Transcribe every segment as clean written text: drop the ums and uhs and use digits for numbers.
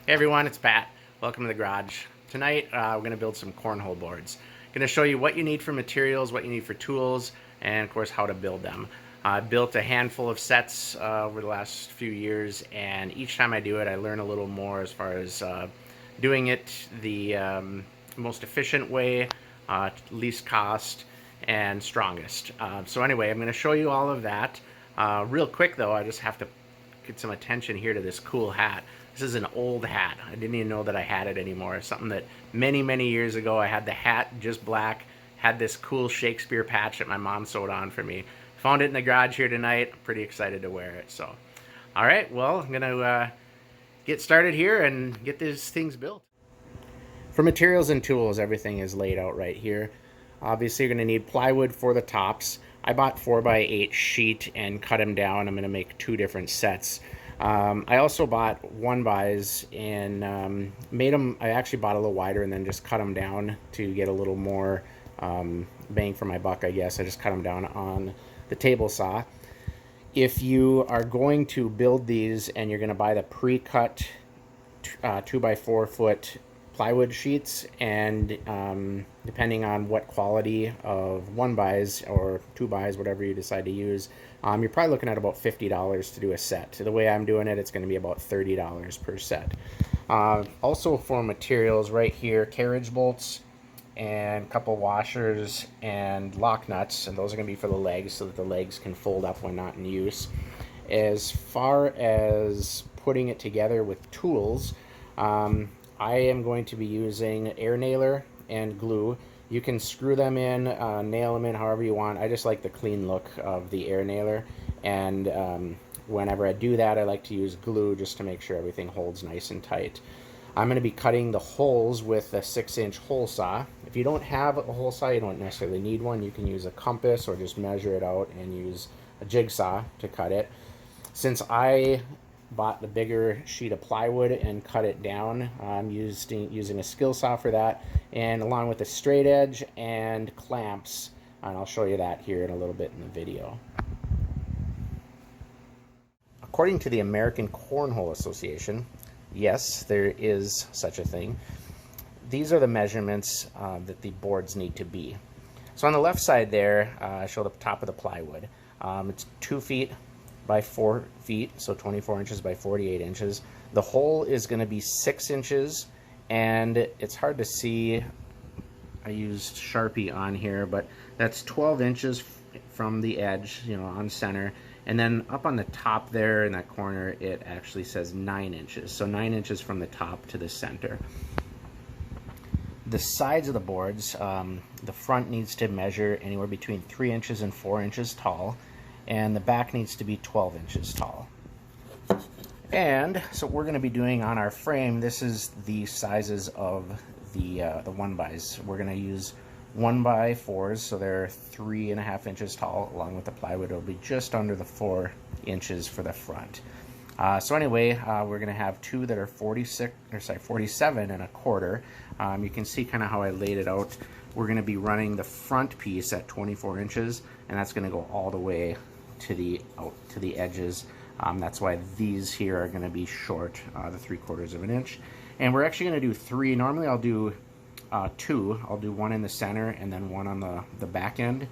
Hey everyone, it's Pat. Welcome to the garage. Tonight we're going to build some cornhole boards. Going to show you what you need for materials, what you need for tools, and of course how to build them. I built a handful of sets over the last few years, and each time I do it I learn a little more as far as doing it the most efficient way, least cost, and strongest. So anyway, I'm going to show you all of that. Real quick though, I just have to get some attention here to this cool hat. This is an old hat. I didn't even know that I had it anymore. Something that many years ago I had the hat just black, had this cool Shakespeare patch that my mom sewed on for me. Found it in the garage here tonight. I'm pretty excited to wear it. So, all right, well, I'm gonna get started here and get these things built. For materials and tools, everything is laid out right here. Obviously, you're going to need plywood for the tops. I bought 4x8 sheet and cut them down. I'm going to make two different sets. I also bought 1x's and made them, I actually bought a little wider and then just cut them down to get a little more bang for my buck, I guess. I just cut them down on the table saw. If you are going to build these and you're going to buy the pre-cut 2x4 foot plywood sheets, and depending on what quality of 1x's or 2x's, whatever you decide to use, you're probably looking at about $50 to do a set. The way I'm doing it, it's going to be about $30 per set. Also for materials right here, carriage bolts and a couple washers and lock nuts, and those are going to be for the legs so that the legs can fold up when not in use. As far as putting it together with tools, I am going to be using air nailer and glue. You can screw them in, nail them in however you want. I just like the clean look of the air nailer, and whenever I do that I like to use glue just to make sure everything holds nice and tight. I'm going to be cutting the holes with a 6-inch hole saw. If you don't have a hole saw, you don't necessarily need one. You can use a compass or just measure it out and use a jigsaw to cut it. Since I bought the bigger sheet of plywood and cut it down, I'm using a skill saw for that, and along with a straight edge and clamps, and I'll show you that here in a little bit in the video. According to the American Cornhole Association, yes, there is such a thing. These are the measurements that the boards need to be. So on the left side there, I show the top of the plywood. It's 2 feet by 4 feet, so 24 inches by 48 inches. The hole is going to be 6 inches, and it's hard to see. I used Sharpie on here, but that's 12 inches from the edge, on center. And then up on the top there in that corner, it actually says 9 inches. So 9 inches from the top to the center. The sides of the boards, the front needs to measure anywhere between 3 inches and 4 inches tall, and the back needs to be 12 inches tall. And so what we're going to be doing on our frame, this is the sizes of the 1x's. We're going to use 1x4s, so they're 3.5 inches tall. Along with the plywood, it'll be just under the 4 inches for the front. So anyway, we're going to have two that are 47 and a quarter. You can see kind of how I laid it out. We're going to be running the front piece at 24 inches, and that's going to go all the way to the edges. That's why these here are going to be short, the 3/4 of an inch. And we're actually going to do 3. Normally I'll do 2. I'll do 1 in the center and then 1 on the back end.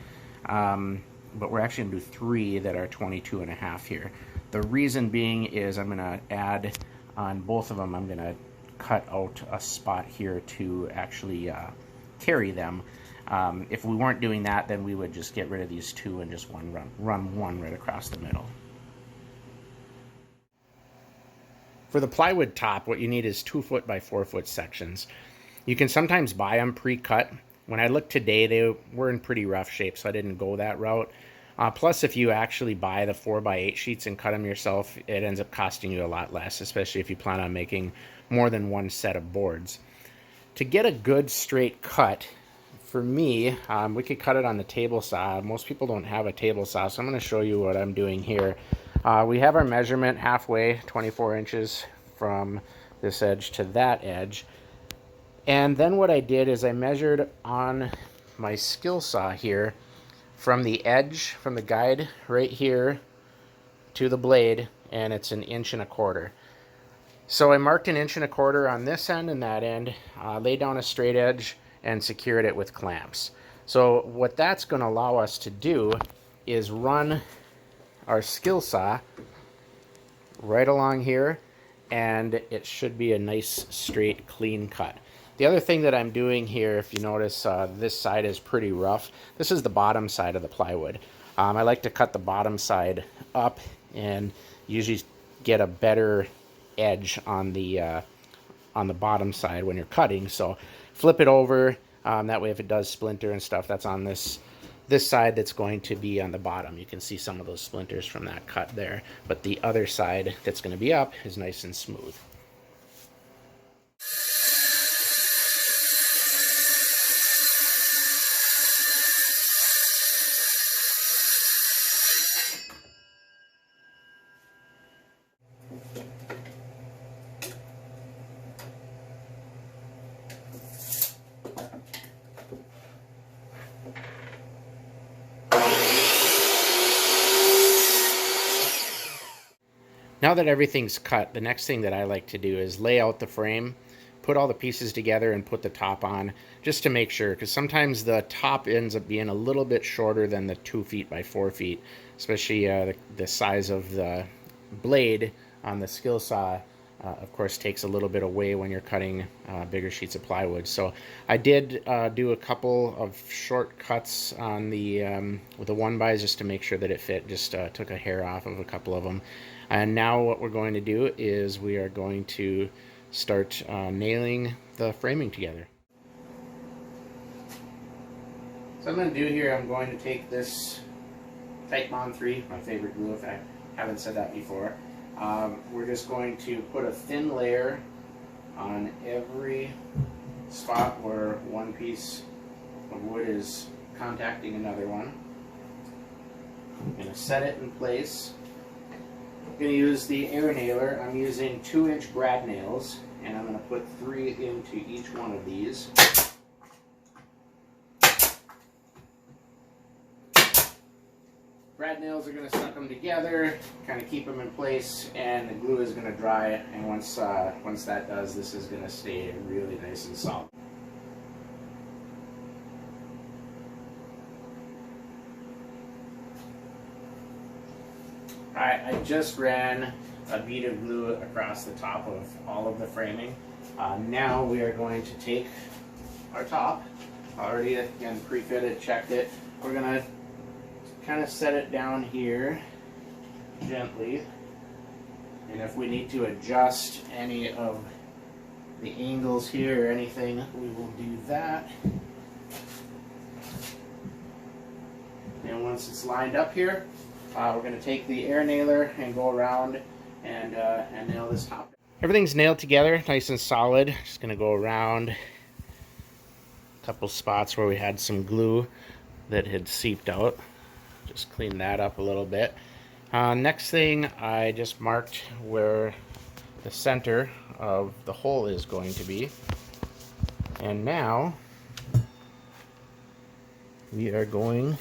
But we're actually going to do 3 that are 22.5 here. The reason being is I'm going to add on both of them, I'm going to cut out a spot here to actually carry them. If we weren't doing that, then we would just get rid of these 2 and just run one right across the middle. For the plywood top, what you need is 2 foot by 4 foot sections. You can sometimes buy them pre-cut. When I looked today, they were in pretty rough shape, so I didn't go that route. Plus, if you actually buy the 4x8 sheets and cut them yourself, it ends up costing you a lot less, especially if you plan on making more than one set of boards. To get a good straight cut, for me, we could cut it on the table saw. Most people don't have a table saw, so I'm going to show you what I'm doing here. We have our measurement halfway, 24 inches from this edge to that edge. And then what I did is I measured on my skill saw here from the edge, from the guide right here to the blade, and it's 1.25 inches. So I marked 1.25 inches on this end and that end, laid down a straight edge, and secured it with clamps. So what that's going to allow us to do is run our skill saw right along here, and it should be a nice straight clean cut. The other thing that I'm doing here, if you notice, this side is pretty rough. This is the bottom side of the plywood. I like to cut the bottom side up and usually get a better edge on the bottom side when you're cutting. So flip it over, that way if it does splinter and stuff, that's on this side that's going to be on the bottom. You can see some of those splinters from that cut there, but the other side that's going to be up is nice and smooth. Now that everything's cut, the next thing that I like to do is lay out the frame, put all the pieces together, and put the top on, just to make sure, because sometimes the top ends up being a little bit shorter than the 2 feet by 4 feet, especially the size of the blade on the skill saw, of course, takes a little bit away when you're cutting bigger sheets of plywood. So I did do a couple of short cuts on with the 1x just to make sure that it fit. Just took a hair off of a couple of them. And now what we're going to do is we are going to start nailing the framing together. So I'm going to do here, I'm going to take this Titebond 3, my favorite glue, if I haven't said that before. We're just going to put a thin layer on every spot where one piece of wood is contacting another one. I'm going to set it in place. I'm going to use the air nailer. I'm using 2-inch brad nails, and I'm going to put 3 into each one of these. Brad nails are going to suck them together, kind of keep them in place, and the glue is going to dry. And once that does, this is going to stay really nice and solid. Alright, I just ran a bead of glue across the top of all of the framing. Now we are going to take our top, already again pre-fitted, checked it. We're going to kind of set it down here gently, and if we need to adjust any of the angles here or anything, we will do that. And once it's lined up here, we're going to take the air nailer and go around and nail this top. Everything's nailed together, nice and solid. Just going to go around a couple spots where we had some glue that had seeped out. Just clean that up a little bit. Next thing, I just marked where the center of the hole is going to be. And now we are going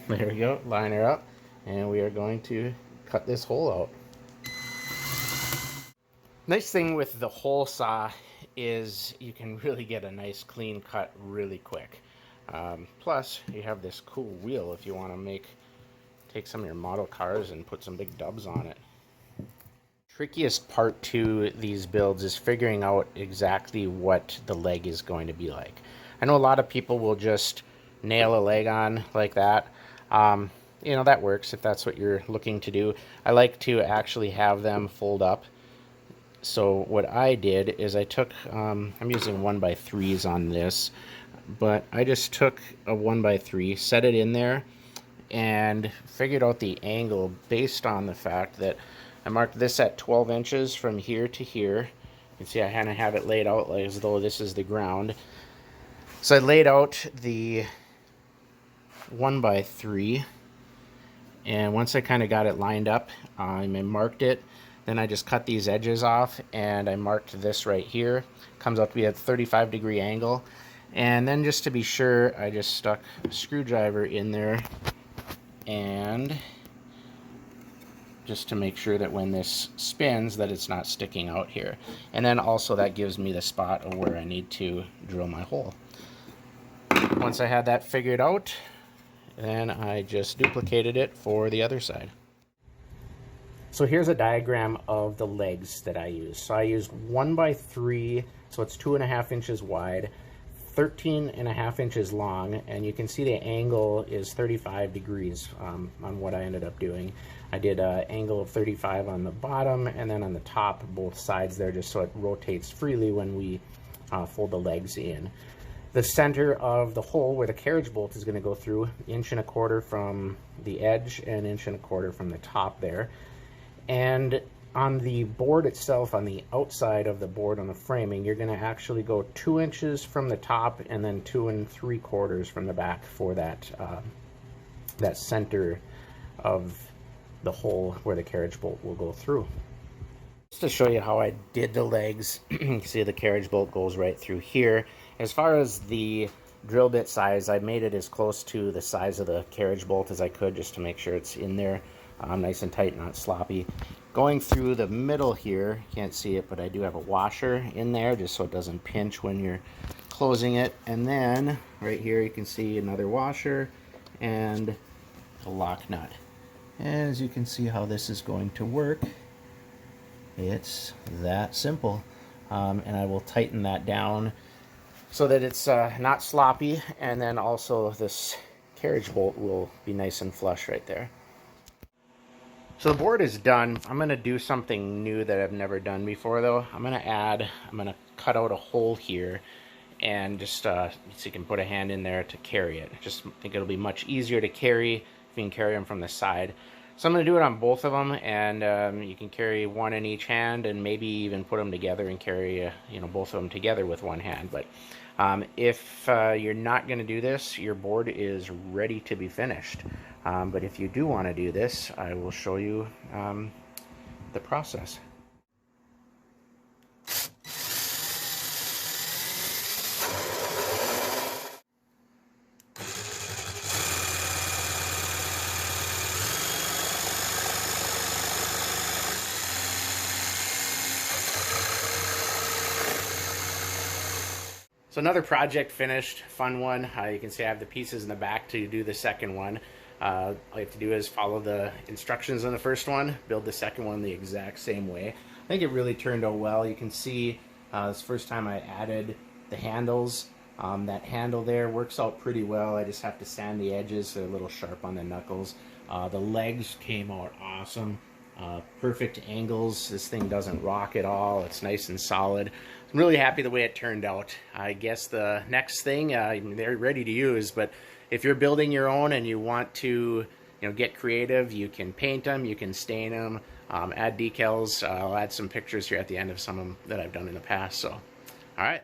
there we go, line her up, and we are going to cut this hole out. Nice thing with the hole saw is you can really get a nice clean cut really quick. Plus you have this cool wheel if you want to take some of your model cars and put some big dubs on it. Trickiest part to these builds is figuring out exactly what the leg is going to be like. I know a lot of people will just nail a leg on like that. You know, that works if that's what you're looking to do. I like to actually have them fold up. So what I did is I took, I'm using 1x3s on this, but I just took a 1x3, set it in there, and figured out the angle based on the fact that I marked this at 12 inches from here to here. You can see I kind of have it laid out like as though this is the ground. So I laid out the 1x3, and once I kind of got it lined up, I marked it. Then I just cut these edges off, and I marked this right here. Comes out to be a 35-degree angle. And then just to be sure, I just stuck a screwdriver in there and just to make sure that when this spins that it's not sticking out here. And then also that gives me the spot of where I need to drill my hole. Once I had that figured out, then I just duplicated it for the other side. So here's a diagram of the legs that I use. So I used 1x3, so it's 2.5 inches wide, 13.5 inches long, and you can see the angle is 35 degrees on what I ended up doing. I did an angle of 35 on the bottom and then on the top, both sides there, just so it rotates freely when we fold the legs in. The center of the hole where the carriage bolt is going to go through, 1.25 inches from the edge and 1.25 inches from the top there. And on the board itself, on the outside of the board on the framing, you're going to actually go 2 inches from the top and then 2 3/4 from the back for that that center of the hole where the carriage bolt will go through. Just to show you how I did the legs, you can see the carriage bolt goes right through here. As far as the drill bit size, I made it as close to the size of the carriage bolt as I could, just to make sure it's in there nice and tight, not sloppy. Going through the middle here, can't see it, but I do have a washer in there just so it doesn't pinch when you're closing it. And then right here you can see another washer and a lock nut. As you can see how this is going to work, it's that simple. And I will tighten that down so that it's not sloppy, and then also this carriage bolt will be nice and flush right there. So the board is done. I'm going to do something new that I've never done before though. I'm going to cut out a hole here and just so you can put a hand in there to carry it. Just think it'll be much easier to carry if you can carry them from the side. So I'm going to do it on both of them, and you can carry one in each hand and maybe even put them together and carry both of them together with one hand. But if you're not going to do this, your board is ready to be finished. But if you do want to do this, I will show you the process. So another project finished, fun one. You can see I have the pieces in the back to do the second one. All you have to do is follow the instructions on the first one, build the second one the exact same way. I think it really turned out well. You can see this first time I added the handles. That handle there works out pretty well. I just have to sand the edges so they're a little sharp on the knuckles. The legs came out awesome. Perfect angles. This thing doesn't rock at all. It's nice and solid. I'm really happy the way it turned out. I guess the next thing, they're ready to use, but if you're building your own and you want to get creative, you can paint them, you can stain them, add decals. I'll add some pictures here at the end of some of them that I've done in the past. So, all right.